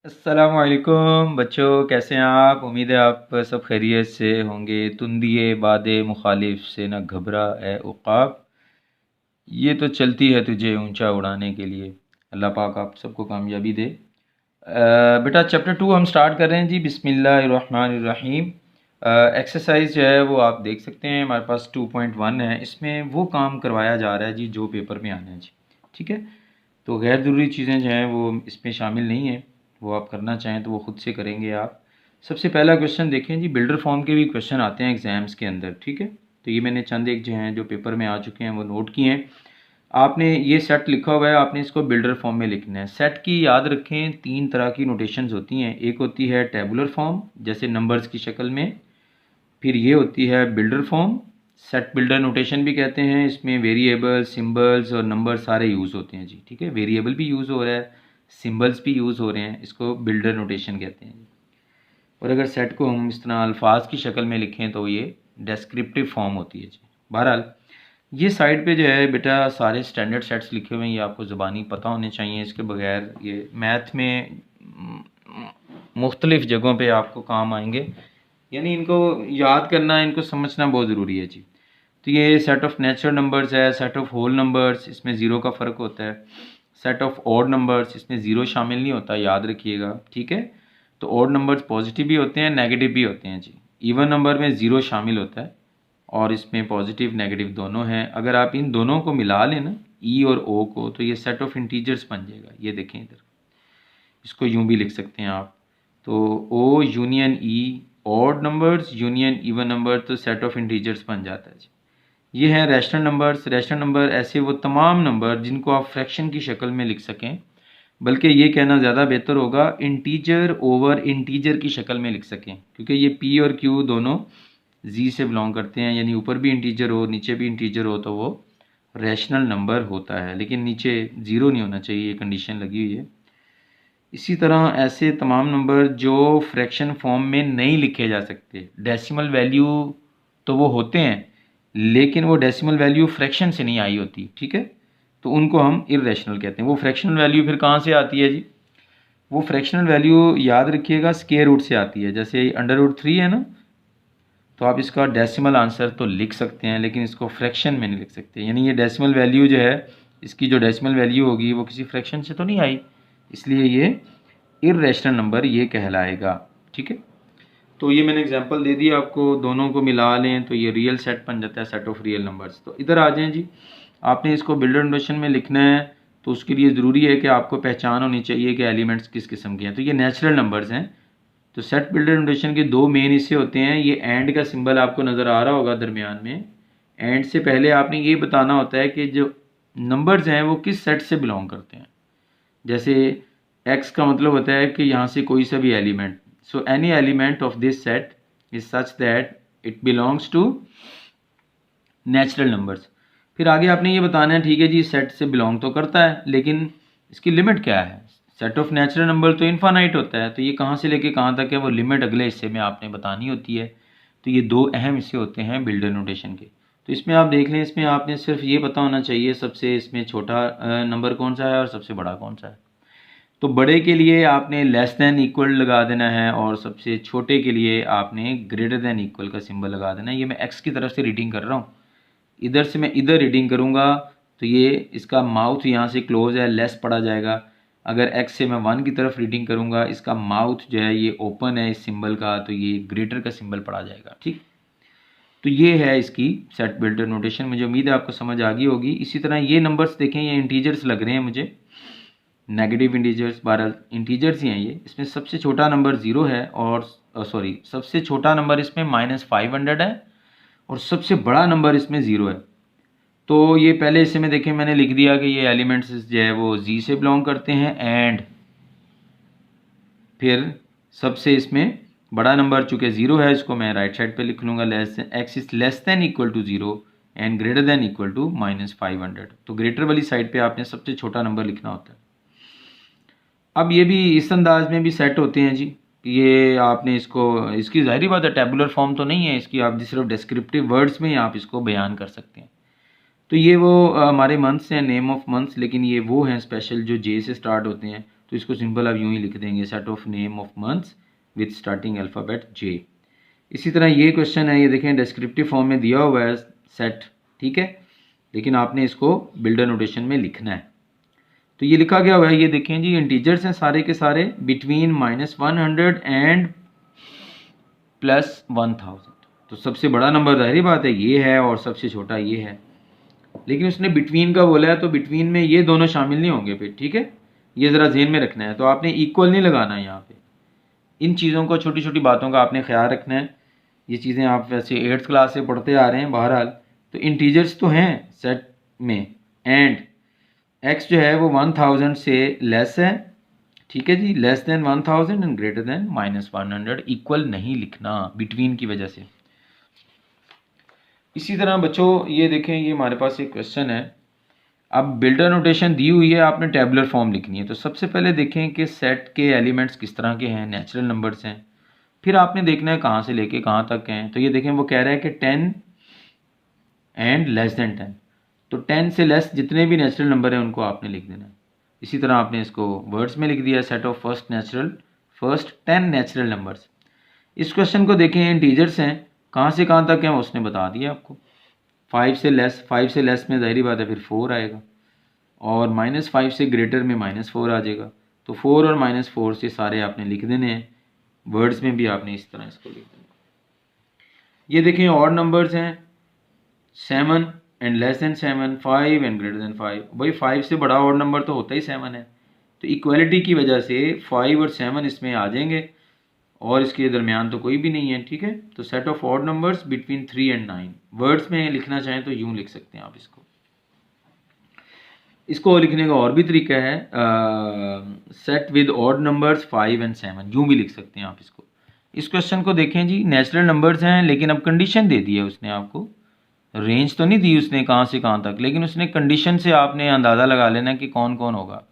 अस्सलामुअलैकुम बच्चों, कैसे हैं आप। उम्मीद है आप सब खैरियत से होंगे। तुंदिए बादे मुखालिफ से न घबरा ए उक़ाब, ये तो चलती है तुझे ऊंचा उड़ाने के लिए। अल्लाह पाक आप सबको कामयाबी दे। बेटा चैप्टर 2 हम स्टार्ट कर रहे हैं जी। बिस्मिल्लाहिर्रहमानिर्रहीम। एक्सरसाइज जो है वो आप देख सकते हैं, हमारे पास 2.1 है। इसमें वो काम करवाया जा रहा है जी जो पेपर में आना है जी। ठीक है, तो गैर ज़रूरी चीज़ें जो हैं वो इसमें शामिल नहीं हैं। वो आप करना चाहें तो वो ख़ुद से करेंगे आप। सबसे पहला क्वेश्चन देखें जी, बिल्डर फॉर्म के भी क्वेश्चन आते हैं एग्ज़ाम्स के अंदर। ठीक है, तो ये मैंने चंद एक जो हैं जो पेपर में आ चुके हैं वो नोट किए हैं। आपने ये सेट लिखा हुआ है, आपने इसको बिल्डर फॉर्म में लिखना है। सेट की याद रखें, 3 तरह की नोटेशंस होती हैं। एक होती है टेबुलर फॉर्म, जैसे नंबर्स की शक्ल में। फिर ये होती है builder form, set builder notation भी कहते हैं। इसमें वेरिएबल, सिंबल्स और नंबर सारे यूज़ होते हैं जी। ठीक है, वेरिएबल भी यूज़ हो रहा है, सिंबल्स भी यूज़ हो रहे हैं, इसको बिल्डर नोटेशन कहते हैं। और अगर सेट को हम इस तरह अल्फाज की शक्ल में लिखें तो ये डेस्क्रिप्टिव फॉर्म होती है जी। बहरहाल ये साइड पे जो है बेटा सारे स्टैंडर्ड सेट्स लिखे हुए हैं, ये आपको ज़बानी पता होने चाहिए। इसके बगैर ये मैथ में मुख्तलिफ़ जगहों पे आपको काम आएंगे, यानी इनको याद करना, इनको समझना बहुत ज़रूरी है जी। तो ये सेट ऑफ नेचुरल नंबर्स है, सेट ऑफ होल नंबर्स, इसमें ज़ीरो का फ़र्क होता है। सेट ऑफ ऑड नंबर्स, इसमें ज़ीरो शामिल नहीं होता, याद रखिएगा। ठीक है, तो ऑड नंबर्स पॉजिटिव भी होते हैं, नेगेटिव भी होते हैं जी। इवन नंबर में ज़ीरो शामिल होता है और इसमें पॉजिटिव नेगेटिव दोनों हैं। अगर आप इन दोनों को मिला लें ना, ई और ओ को, तो ये सेट ऑफ इंटीजर्स बन जाएगा। ये देखें इधर, इसको यूँ भी लिख सकते हैं आप। तो O union E, odd numbers union even number, तो सेट ऑफ इंटीजर्स बन जाता है जी। ये हैं रैशनल नंबर्स। रैशनल नंबर ऐसे वो तमाम नंबर जिनको आप फ्रैक्शन की शक्ल में लिख सकें, बल्कि ये कहना ज़्यादा बेहतर होगा इंटीजर ओवर इंटीजर की शक्ल में लिख सकें, क्योंकि ये पी और क्यू दोनों जी से बिलोंग करते हैं। यानी ऊपर भी इंटीजर हो नीचे भी इंटीजर हो तो वो रैशनल नंबर होता है, लेकिन नीचे ज़ीरो नहीं होना चाहिए, ये कंडीशन लगी हुई है। इसी तरह ऐसे तमाम नंबर जो फ्रैक्शन फॉर्म में नहीं लिखे जा सकते, डेसिमल वैल्यू तो वो होते हैं लेकिन वो डेसिमल वैल्यू फ्रैक्शन से नहीं आई होती। ठीक है, तो उनको हम इर्रेशनल कहते हैं। वो फ्रैक्शनल वैल्यू फिर कहाँ से आती है जी? वो फ्रैक्शनल वैल्यू याद रखिएगा स्क्वायर रूट से आती है। जैसे अंडर रूट 3 है ना, तो आप इसका डेसिमल आंसर तो लिख सकते हैं लेकिन इसको फ्रैक्शन में नहीं लिख सकते। यानी ये डेसिमल वैल्यू जो है, इसकी जो डेसिमल वैल्यू होगी वो किसी फ्रैक्शन से तो नहीं आई, इसलिए ये इर्रेशनल नंबर ये कहलाएगा। ठीक है, तो ये मैंने एग्जांपल दे दी आपको। दोनों को मिला लें तो ये रियल सेट बन जाता है, सेट ऑफ रियल नंबर्स। तो इधर आ जाएं जी, आपने इसको बिल्डर नोटेशन में लिखना है तो उसके लिए ज़रूरी है कि आपको पहचान होनी चाहिए कि एलिमेंट्स किस किस्म के हैं। तो ये नेचुरल नंबर्स हैं। तो सेट बिल्डर नोटेशन के 2 मेन हिस्से होते हैं। ये एंड का सिंबल आपको नज़र आ रहा होगा दरमियान में। एंड से पहले आपने ये बताना होता है कि जो नंबर्स हैं वो किस सेट से बिलोंग करते हैं। जैसे एक्स का मतलब होता है कि यहाँ से कोई सा भी element. So any element of this set is such that it belongs to natural numbers. फिर आगे आपने ये बताना है, ठीक है जी, सेट से बिलोंग तो करता है लेकिन इसकी लिमिट क्या है। सेट ऑफ नेचुरल नंबर तो इनफाइनाइट होता है, तो ये कहाँ से लेके कहाँ तक है वो लिमिट अगले हिस्से में आपने बतानी होती है। तो ये 2 अहम हिस्से होते हैं बिल्डर नोटेशन के। तो इसमें आप देख लें, इसमें आपने सिर्फ ये पता होना चाहिए सबसे इसमें छोटा नंबर कौन सा है और सबसे बड़ा कौन सा है। तो बड़े के लिए आपने लेस देन इक्वल लगा देना है और सबसे छोटे के लिए आपने ग्रेटर देन इक्वल का सिंबल लगा देना है। ये मैं एक्स की तरफ से रीडिंग कर रहा हूँ, इधर से मैं इधर रीडिंग करूँगा तो ये इसका माउथ यहाँ से क्लोज है, लेस पड़ा जाएगा। अगर एक्स से मैं 1 की तरफ रीडिंग करूँगा, इसका माउथ जो है ये ओपन है इस सिंबल का, तो ये ग्रेटर का सिंबल पड़ा जाएगा। ठीक, तो ये है इसकी सेट बिल्डर नोटेशन। मुझे उम्मीद है आपको समझ आ गई होगी। इसी तरह ये नंबर्स देखें, ये इंटीजर्स लग रहे हैं मुझे, नेगेटिव इंटीजर्स, 12 इंटीजर्स ही हैं ये। इसमें सबसे छोटा नंबर 0 है और सबसे छोटा नंबर इसमें -500 है और सबसे बड़ा नंबर इसमें 0 है। तो ये पहले हिस्से में देखें मैंने लिख दिया कि ये एलिमेंट्स जो है वो जी से बिलोंग करते हैं, एंड फिर सबसे इसमें बड़ा नंबर चूँकि 0 है, इसको मैं राइट साइड पे लिख लूँगा, X is less than equal to 0 and greater than equal to -500। तो ग्रेटर वाली साइड पे आपने सबसे छोटा नंबर लिखना होता है। अब ये भी इस अंदाज में भी सेट होते हैं जी, ये आपने इसको, इसकी ज़ाहिरी बात है टेबुलर फॉर्म तो नहीं है इसकी, आप सिर्फ डिस्क्रिप्टिव वर्ड्स में आप इसको बयान कर सकते हैं। तो ये वो हमारे मंथ्स हैं, नेम ऑफ मंथ्स, लेकिन ये वो हैं स्पेशल जो जे से स्टार्ट होते हैं। तो इसको सिंपल आप यूँ ही लिख देंगे, set of name of months with starting alphabet J. इसी तरह ये क्वेश्चन है, ये देखें डिस्क्रिप्टिव फॉर्म में दिया हुआ है सेट, ठीक है, लेकिन आपने इसको बिल्डर नोटेशन में लिखना है। तो ये लिखा गया हुआ है, ये देखें जी, इंटीजर्स हैं सारे के सारे बिटवीन -100 एंड +1000। तो सबसे बड़ा नंबर जाहिर बात है ये है और सबसे छोटा ये है, लेकिन उसने बिटवीन का बोला है तो बिटवीन में ये दोनों शामिल नहीं होंगे फिर, ठीक है, ये ज़रा ज़हन में रखना है। तो आपने इक्वल नहीं लगाना है यहाँ पे, इन चीज़ों को, छोटी छोटी बातों का आपने ख्याल रखना है। ये चीज़ें आप वैसे 8th क्लास से पढ़ते आ रहे हैं बहरहाल। तो इंटीजर्स तो हैं सेट में, एंड एक्स जो है वो 1000 से लेस है, ठीक है जी, less than 1000 and greater than -100। Equal नहीं लिखना बिटवीन की वजह से। इसी तरह बच्चों ये देखें, ये हमारे पास एक क्वेश्चन है। अब बिल्डर नोटेशन दी हुई है, आपने टेबुलर फॉर्म लिखनी है। तो सबसे पहले देखें कि सेट के एलिमेंट्स किस तरह के हैं, नेचुरल नंबर्स हैं। फिर आपने देखना है कहाँ से लेके कहाँ तक हैं। तो ये देखें वो कह रहा है कि 10 एंड लेस देन 10। तो 10 से लेस जितने भी नेचुरल नंबर हैं उनको आपने लिख देना है। इसी तरह आपने इसको वर्ड्स में लिख दिया, set of first 10 natural numbers. इस क्वेश्चन को देखें, इंटीजर्स हैं, कहाँ से कहाँ तक हैं वो उसने बता दिया आपको। 5 से लेस में ज़ाहिर बात है फिर 4 आएगा, और -5 से ग्रेटर में -4 आ जाएगा। तो 4 और -4 से सारे आपने लिख देने हैं। वर्ड्स में भी आपने इस तरह इसको लिख देना। ये देखें ऑड नंबर्स हैं, 7 and less than 7, 5 and greater then 5। भाई 5 से बड़ा ऑड नंबर तो होता ही 7 है, तो इक्वलिटी की वजह से 5 और 7 इसमें आ जाएंगे और इसके दरमियान तो कोई भी नहीं है, ठीक है। तो set of odd numbers between 3 and 9। Words में लिखना चाहें तो यूँ लिख सकते हैं आप इसको लिखने का और भी तरीका है, set with odd numbers 5 and 7, यूँ भी लिख सकते हैं आप इसको। इस क्वेश्चन को देखें जी, नेचुरल नंबर्स हैं लेकिन अब कंडीशन दे दी है उसने आपको, रेंज तो नहीं दी उसने कहाँ से कहाँ तक, लेकिन उसने कंडीशन से आपने अंदाज़ा लगा लेना कि कौन कौन होगा।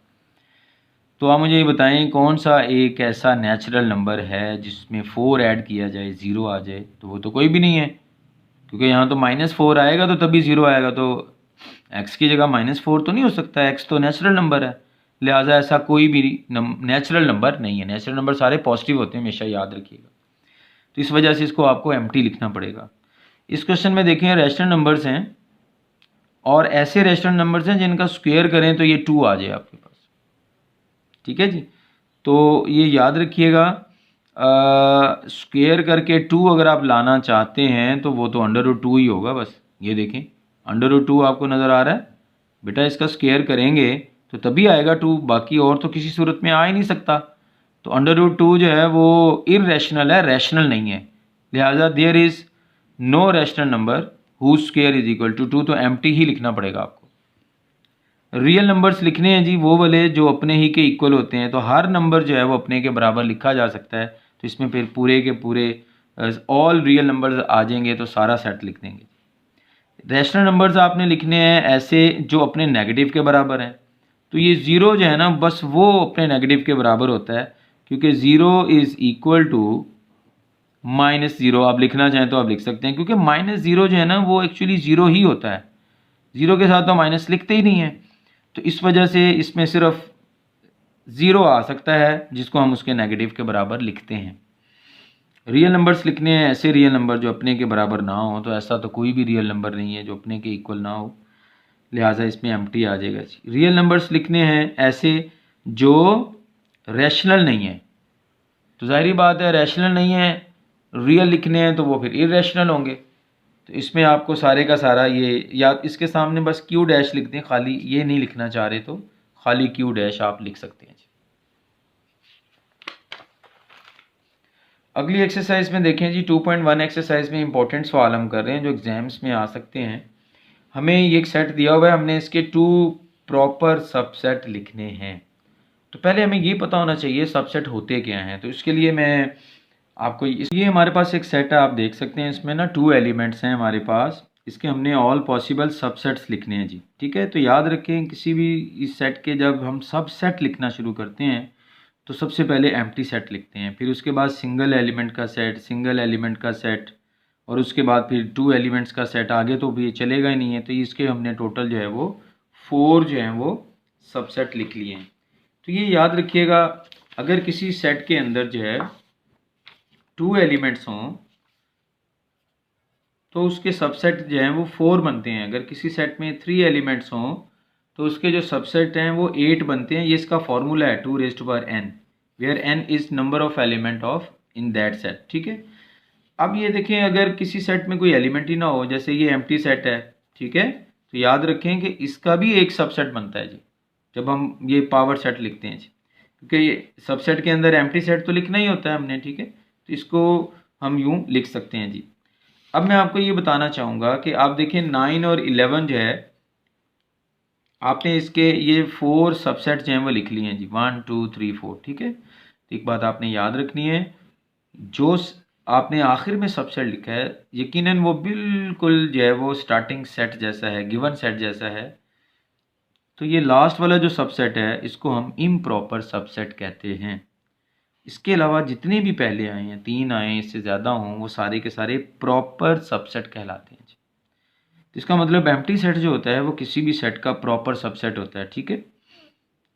तो आप मुझे ये बताएं कौन सा एक ऐसा नेचुरल नंबर है जिसमें 4 ऐड किया जाए 0 आ जाए। तो वो तो कोई भी नहीं है, क्योंकि यहाँ तो -4 आएगा तो तभी 0 आएगा। तो x की जगह -4 तो नहीं हो सकता, x तो नेचुरल नंबर है, लिहाजा ऐसा कोई भी नेचुरल नंबर नहीं है। नेचुरल नंबर सारे पॉजिटिव होते हैं, हमेशा याद रखिएगा। तो इस वजह से इसको आपको एम्प्टी लिखना पड़ेगा। इस क्वेश्चन में देखें रैशनल नंबर्स हैं, और ऐसे रैशनल नंबर्स हैं जिनका स्क्वायर करें तो ये 2 आ जाए आपके पास, ठीक है जी। तो ये याद रखिएगा, स्क्वायर करके 2 अगर आप लाना चाहते हैं तो वो तो √2 ही होगा बस। ये देखें √2 आपको नज़र आ रहा है बेटा, इसका स्क्वायर करेंगे तो तभी आएगा 2, बाकी और तो किसी सूरत में आ ही नहीं सकता। तो √2 जो है वो इर्रेशनल है, रैशनल नहीं है, लिहाजा there is no rational number whose square is equal to 2। तो एम्प्टी ही लिखना पड़ेगा आपको। रियल नंबर्स लिखने हैं जी वो वाले जो अपने ही के इक्वल होते हैं। तो हर नंबर जो है वो अपने के बराबर लिखा जा सकता है। तो इसमें फिर पूरे के पूरे ऑल रियल नंबर्स आ जाएंगे, तो सारा सेट लिख देंगे। रैशनल नंबर्स आपने लिखने हैं ऐसे जो अपने नेगेटिव के बराबर हैं। तो ये 0 जो है ना, बस वो अपने नेगेटिव के बराबर होता है, क्योंकि 0 इज़ इक्वल टू -0। आप लिखना चाहें तो आप लिख सकते हैं, क्योंकि -0 जो है ना वो एक्चुअली 0 ही होता है, 0 के साथ तो माइनस लिखते ही नहीं है। तो इस वजह से इसमें सिर्फ 0 आ सकता है जिसको हम उसके नेगेटिव के बराबर लिखते हैं। रियल नंबर्स लिखने हैं ऐसे रियल नंबर जो अपने के बराबर ना हो। तो ऐसा तो कोई भी रियल नंबर नहीं है जो अपने के इक्वल ना हो, लिहाजा इसमें एम्प्टी आ जाएगा। रियल नंबर्स लिखने हैं ऐसे जो रैशनल नहीं है। तो जाहिर बात है रैशनल नहीं है, रियल लिखने हैं तो वो फिर इरेशनल होंगे। तो इसमें आपको सारे का सारा ये, या इसके सामने बस Q' लिख दें, खाली ये नहीं लिखना चाह रहे तो खाली Q' आप लिख सकते हैं। अगली एक्सरसाइज में देखें जी, 2.1 एक्सरसाइज में इंपॉर्टेंट सवाल हम कर रहे हैं जो एग्जाम्स में आ सकते हैं। हमें ये एक सेट दिया हुआ है, हमने इसके 2 प्रॉपर सबसेट लिखने हैं। तो पहले हमें ये पता होना चाहिए सबसेट होते क्या हैं। तो इसके लिए मैं आपको ये हमारे पास एक सेट है, आप देख सकते हैं इसमें ना 2 एलिमेंट्स हैं हमारे पास। इसके हमने ऑल पॉसिबल सबसेट्स लिखने हैं जी, ठीक है। तो याद रखें किसी भी इस सेट के जब हम सबसेट लिखना शुरू करते हैं तो सबसे पहले एम्प्टी सेट लिखते हैं, फिर उसके बाद सिंगल एलिमेंट का सेट, सिंगल एलिमेंट का सेट, और उसके बाद फिर 2 एलिमेंट्स का सेट। आगे तो भी चलेगा ही नहीं है। तो इसके हमने टोटल जो है वो 4 जो है वो सबसेट लिख लिए हैं। तो ये याद रखिएगा, अगर किसी सेट के अंदर जो है 2 एलिमेंट्स हों तो उसके सबसेट जो हैं वो 4 बनते हैं। अगर किसी सेट में 3 एलिमेंट्स हों तो उसके जो सबसेट हैं वो 8 बनते हैं। ये इसका फॉर्मूला है 2n, where n is number of element of in that set. ठीक है, अब ये देखें, अगर किसी सेट में कोई एलिमेंट ही ना हो, जैसे ये एम्प्टी सेट है, ठीक है, तो याद रखें कि इसका भी एक सबसेट बनता है जी, जब हम ये पावर सेट लिखते हैं जी, क्योंकि सबसेट के अंदर एम्प्टी सेट तो लिखना ही होता है हमने। ठीक है, तो इसको हम यूं लिख सकते हैं जी। अब मैं आपको ये बताना चाहूँगा कि आप देखें 9 और 11 जो है, आपने इसके ये 4 सबसेट जो हैं वो लिख लिए हैं जी, 1 2 3 4। ठीक है, तो एक बात आपने याद रखनी है, जो आपने आखिर में सबसेट लिखा है यकीनन वो बिल्कुल जो है वो स्टार्टिंग सेट जैसा है, गिवन सेट जैसा है। तो ये लास्ट वाला जो सबसेट है इसको हम इम्प्रॉपर सबसेट कहते हैं। इसके अलावा जितने भी पहले आए हैं, 3 आए, इससे ज़्यादा हों, वो सारे के सारे प्रॉपर सबसेट कहलाते हैं। तो इसका मतलब एम्प्टी सेट जो होता है वो किसी भी सेट का प्रॉपर सबसेट होता है। ठीक है,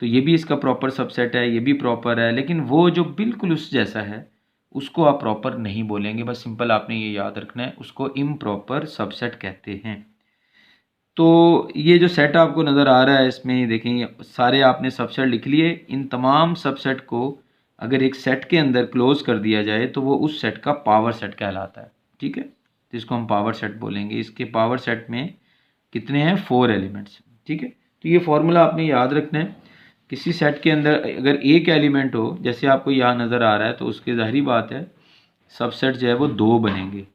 तो ये भी इसका प्रॉपर सबसेट है, ये भी प्रॉपर है, लेकिन वो जो बिल्कुल उस जैसा है उसको आप प्रॉपर नहीं बोलेंगे, बस सिंपल आपने ये याद रखना है, उसको इम्प्रॉपर सबसेट कहते हैं। तो ये जो सेट आपको नज़र आ रहा है इसमें देखें सारे आपने सबसेट लिख लिए। इन तमाम सबसेट को अगर एक सेट के अंदर क्लोज कर दिया जाए तो वो उस सेट का पावर सेट कहलाता है। ठीक है, तो इसको हम पावर सेट बोलेंगे। इसके पावर सेट में कितने हैं? 4 एलिमेंट्स। ठीक है, तो ये फॉर्मूला आपने याद रखना है। किसी सेट के अंदर अगर एक एलिमेंट हो, जैसे आपको यहाँ नज़र आ रहा है, तो उसकी ज़ाहिरी बात है सबसेट जो है वो 2 बनेंगे,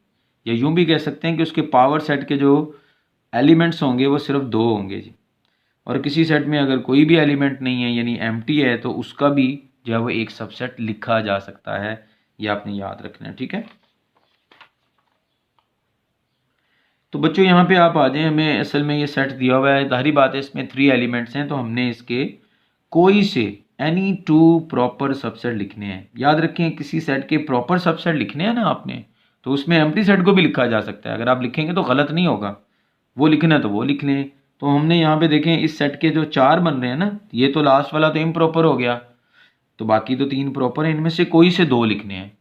या यूँ भी कह सकते हैं कि उसके पावर सेट के जो एलिमेंट्स होंगे वो सिर्फ 2 होंगे जी। और किसी सेट में अगर कोई भी एलिमेंट नहीं है यानी एम्प्टी है, तो उसका भी जो है वो एक सबसेट लिखा जा सकता है। ये आपने याद रखना है। ठीक है, तो बच्चों यहाँ पे आप आ जाएं, हमें असल में ये सेट दिया हुआ है, जाहिर बात है इसमें 3 एलिमेंट्स हैं, तो हमने इसके कोई से एनी 2 प्रॉपर सबसेट लिखने हैं। याद रखें, किसी सेट के प्रॉपर सबसेट लिखने हैं ना आपने, तो उसमें एम्प्टी सेट को भी लिखा जा सकता है। अगर आप लिखेंगे तो गलत नहीं होगा, वो लिखना है तो वो लिख लें। तो हमने यहाँ पे देखें इस सेट के जो 4 बन रहे हैं ना, ये तो लास्ट वाला तो इम्प्रॉपर हो गया, तो बाकी तो 3 प्रॉपर हैं, इनमें से कोई से 2 लिखने हैं।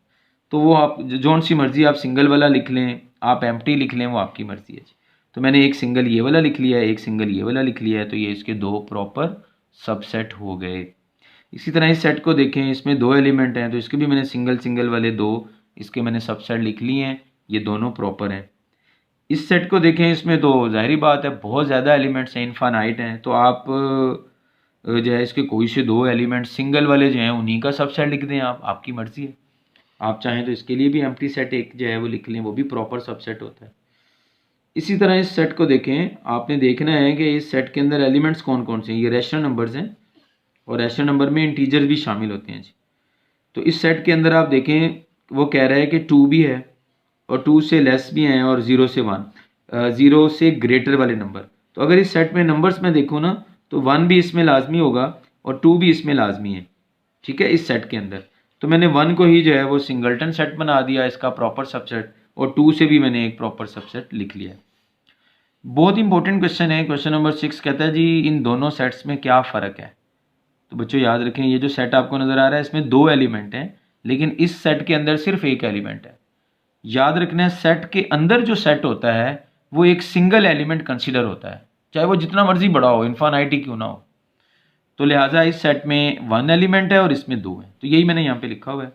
तो वो आप जौन सी मर्जी, आप सिंगल वाला लिख लें, आप एम्प्टी लिख लें, वो आपकी मर्जी है। तो मैंने एक सिंगल ये वाला लिख लिया है, एक सिंगल ये वाला लिख लिया है, तो ये इसके 2 प्रॉपर सबसेट हो गए। इसी तरह इस सेट को देखें, इसमें 2 एलिमेंट हैं, तो इसके भी मैंने सिंगल सिंगल वाले 2 इसके मैंने सबसेट लिख लिए हैं, ये दोनों प्रॉपर हैं। इस सेट को देखें, इसमें तो जाहिर बात है बहुत ज़्यादा एलिमेंट्स हैं, इनफानाइट हैं, तो आप जो है इसके कोई से 2 एलिमेंट सिंगल वाले जो हैं उन्हीं का सबसेट लिख दें, आप आपकी मर्ज़ी है। आप चाहें तो इसके लिए भी एम्प्टी सेट एक जो है वो लिख लें, वो भी प्रॉपर सबसेट होता है। इसी तरह इस सेट को देखें, आपने देखना है कि इस सेट के अंदर एलिमेंट्स कौन कौन से हैं। ये रैशनल नंबर्स हैं और रैशनल नंबर में इंटीजर भी शामिल होते हैं जी। तो इस सेट के अंदर आप देखें, वो कह रहा है कि 2 भी है और 2 से लेस भी हैं और 0 से 1, 0 से ग्रेटर वाले नंबर। तो अगर इस सेट में नंबर्स में देखूँ ना, तो 1 भी इसमें लाजमी होगा और 2 भी इसमें लाजमी है। ठीक है, इस सेट के अंदर तो मैंने 1 को ही जो है वो सिंगल्टन सेट बना दिया इसका प्रॉपर सबसेट, और 2 से भी मैंने एक प्रॉपर सबसेट लिख लिया। बहुत इंपॉर्टेंट क्वेश्चन है, क्वेश्चन नंबर 6 कहता है जी इन दोनों सेट्स में क्या फ़र्क है। तो बच्चों याद रखें, ये जो सेट आपको नज़र आ रहा है इसमें 2 एलिमेंट हैं, लेकिन इस सेट के अंदर सिर्फ एक एलिमेंट है। याद रखना है, सेट के अंदर जो सेट होता है वो एक सिंगल एलिमेंट कंसीडर होता है, चाहे वो जितना मर्जी बड़ा हो, इन्फानाइटी क्यों ना हो। तो लिहाजा इस सेट में 1 एलिमेंट है और इसमें 2 है, तो यही मैंने यहाँ पे लिखा हुआ है,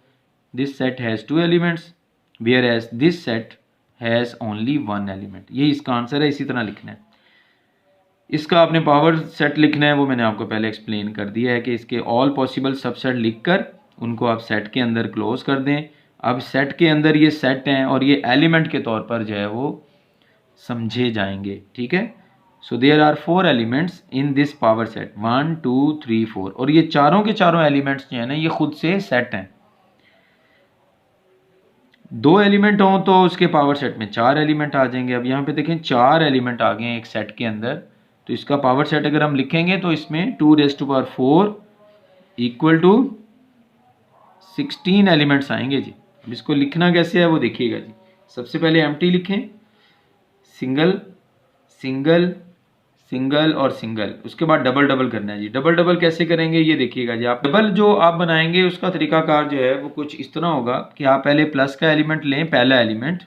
this set has 2 elements whereas this set has only 1 element. यही इसका आंसर है, इसी तरह लिखना है। इसका आपने पावर सेट लिखना है, वो मैंने आपको पहले एक्सप्लेन कर दिया है कि इसके ऑल पॉसिबल सबसेट लिखकर उनको आप सेट के अंदर क्लोज कर दें। अब सेट के अंदर ये सेट हैं और ये एलिमेंट के तौर पर जो है वो समझे जाएंगे। ठीक है, so there are 4 elements in this power set, 1 2 3 4, और ये चारों के चारों एलिमेंट्स जो है ना ये खुद से सेट हैं। 2 एलिमेंट हों तो उसके पावर सेट में 4 एलिमेंट आ जाएंगे। अब यहाँ पे देखें 4 एलिमेंट आ गए हैं एक सेट के अंदर, तो इसका पावर सेट अगर हम लिखेंगे तो इसमें 2⁴ इक्वल टू 16 एलिमेंट्स आएंगे जी। अब इसको लिखना कैसे है वो देखिएगा जी। सबसे पहले एम्प्टी लिखें, सिंगल सिंगल सिंगल और सिंगल, उसके बाद डबल डबल करना है जी। डबल डबल कैसे करेंगे ये देखिएगा जी। आप डबल जो आप बनाएंगे उसका तरीकाकार जो है वो कुछ इस तरह होगा कि आप पहले प्लस का एलिमेंट लें, पहला एलिमेंट,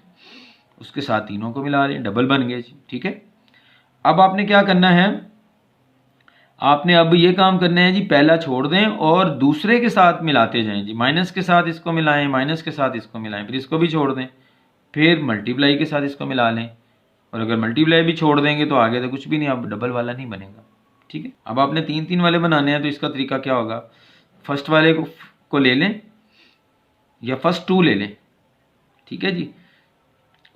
उसके साथ तीनों को मिला लें, डबल बन गए जी। ठीक है, अब आपने क्या करना है, आपने अब ये काम करना है जी, पहला छोड़ दें और दूसरे के साथ मिलाते जाएं जी। माइनस के साथ इसको मिलाएं, माइनस के साथ इसको मिलाएं, फिर इसको भी छोड़ दें, फिर मल्टीप्लाई के साथ इसको मिला लें, और अगर मल्टीप्लाई भी छोड़ देंगे तो आगे तो कुछ भी नहीं, अब डबल वाला नहीं बनेगा। ठीक है, अब आपने तीन तीन वाले बनाने हैं तो इसका तरीका क्या होगा, फर्स्ट वाले को ले लें या फर्स्ट टू ले लें। ठीक है जी,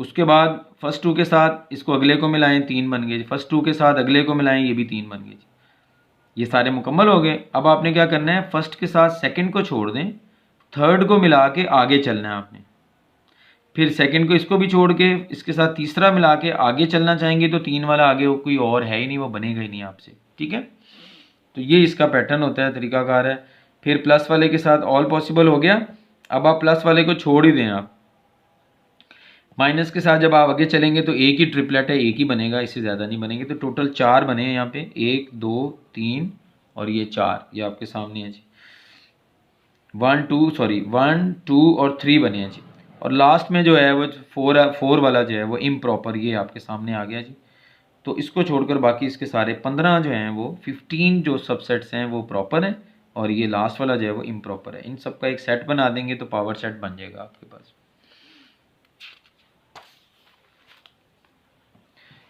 उसके बाद फर्स्ट टू के साथ इसको अगले को मिलाएं, तीन बन गए जी। फर्स्ट टू के साथ अगले को मिलाएं, ये भी तीन बन गए जी। ये सारे मुकम्मल हो गए। अब आपने क्या करना है, फर्स्ट के साथ सेकंड को छोड़ दें, थर्ड को मिला के आगे चलना है आपने, फिर सेकंड को इसको भी छोड़ के इसके साथ तीसरा मिला के आगे चलना चाहेंगे तो तीन वाला आगे वो कोई और है ही नहीं, वो बनेगा ही नहीं आपसे। ठीक है, तो ये इसका पैटर्न होता है, तरीकाकार है। फिर प्लस वाले के साथ ऑल पॉसिबल हो गया। अब आप प्लस वाले को छोड़ ही दें, आप माइनस के साथ जब आप आगे चलेंगे तो एक ही ट्रिपलेट है, एक ही बनेगा, इससे ज़्यादा नहीं बनेंगे। तो टोटल चार बने हैं यहाँ पे, 1 2 3 और ये 4, ये आपके सामने है जी। 1 2 और 3 बने हैं जी। और लास्ट में जो है वो 4 वाला जो है वो इम्प्रॉपर, ये आपके सामने आ गया जी। तो इसको छोड़कर बाकी इसके सारे 15 जो हैं वो 15 जो सबसेट्स हैं वो प्रॉपर हैं, और ये लास्ट वाला जो है वो इम्प्रॉपर है। इन सब का एक सेट बना देंगे तो पावर सेट बन जाएगा आपके पास।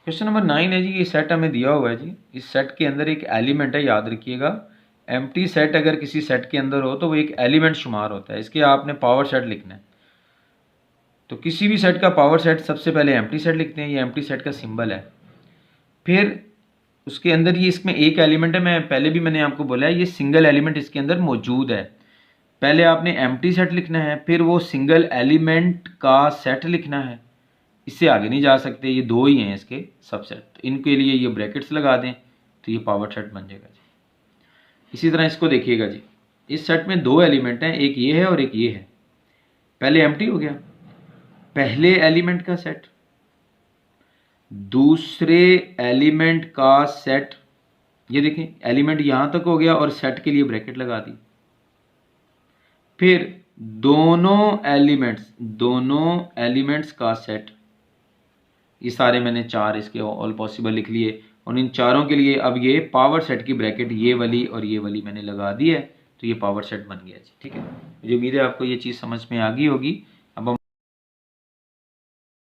क्वेश्चन नंबर 9 है जी, ये सेट हमें दिया हुआ है जी। इस सेट के अंदर एक एलिमेंट है, याद रखिएगा। एम्प्टी सेट अगर किसी सेट के अंदर हो तो वो एक एलिमेंट शुमार होता है, इसके आपने पावर सेट लिखना है। तो किसी भी सेट का पावर सेट सबसे पहले एम्प्टी सेट लिखते हैं, ये एम्प्टी सेट का सिंबल है। फिर उसके अंदर ये इसमें एक एलिमेंट है, मैं पहले भी मैंने आपको बोला है ये सिंगल एलिमेंट इसके अंदर मौजूद है। पहले आपने एम्प्टी सेट लिखना है, फिर वो सिंगल एलिमेंट का सेट लिखना है, इससे आगे नहीं जा सकते, ये दो ही हैं इसके सबसेट, तो इनके लिए ये ब्रैकेट्स लगा दें तो ये पावर सेट बन जाएगा जी। इसी तरह इसको देखिएगा जी, इस सेट में दो एलिमेंट हैं, एक ये है और एक ये है। पहले एम्प्टी हो गया, पहले एलिमेंट का सेट, दूसरे एलिमेंट का सेट, ये देखें एलिमेंट यहां तक हो गया और सेट के लिए ब्रैकेट लगा दी। फिर दोनों एलिमेंट्स का सेट, ये सारे मैंने चार इसके ऑल पॉसिबल लिख लिए, और इन चारों के लिए अब ये पावर सेट की ब्रैकेट ये वाली और ये वाली मैंने लगा दी है, तो ये पावर सेट बन गया जी। ठीक है, मुझे उम्मीद है आपको ये चीज़ समझ में आ गई होगी।